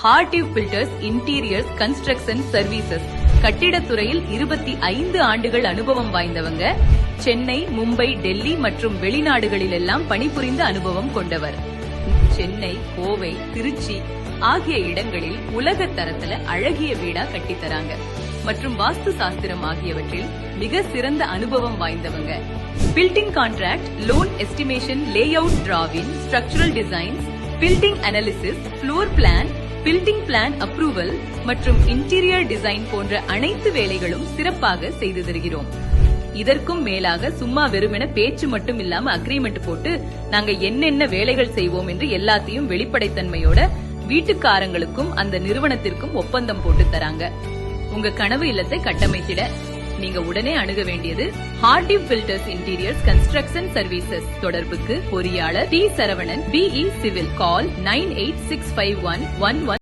ஹார்டிவ் builders interiors construction services. கட்டிடத்துறையில் 25 ஆண்டுகள் அனுபவம் வாய்ந்தவங்க. சென்னை, மும்பை, டெல்லி மற்றும் வெளிநாடுகளில் எல்லாம் பணிபுரிந்த அனுபவம் கொண்டவர். சென்னை, கோவை, திருச்சி ஆகிய இடங்களில் உலக தரத்துல அழகிய வீடா கட்டித்தராங்க மற்றும் வாஸ்து சாஸ்திரம் ஆகியவற்றில் மிக சிறந்த அனுபவம் வாய்ந்தவங்க. Building contract, loan estimation, layout drawing, structural designs, building analysis, floor plan, building plan approval மற்றும் இன்டீரியர் டிசைன் போன்ற அனைத்து வேலைகளும் சிறப்பாக செய்து தருகிறோம். இதற்கும் மேலாக சும்மா வெறுமென பேச்சு மட்டும் இல்லாம அக்ரிமெண்ட் போட்டு நாங்க என்னென்ன வேலைகள் செய்வோம் என்று எல்லாத்தையும் வெளிப்படைத்தன்மையோட வீட்டுக்காரங்களுக்கும் அந்த நிறுவனத்திற்கும் ஒப்பந்தம் போட்டு தராங்க. உங்க கனவு இல்லத்தை கட்டமைத்திட நீங்க உடனே அணுக வேண்டியது ஹார்டிவ் பில்டர்ஸ் இன்டீரியர்ஸ் கன்ஸ்ட்ரக்ஷன் சர்வீசஸ். தொடர்புக்கு பொறியாளர் T. Saravanan, BE civil. Call 98651111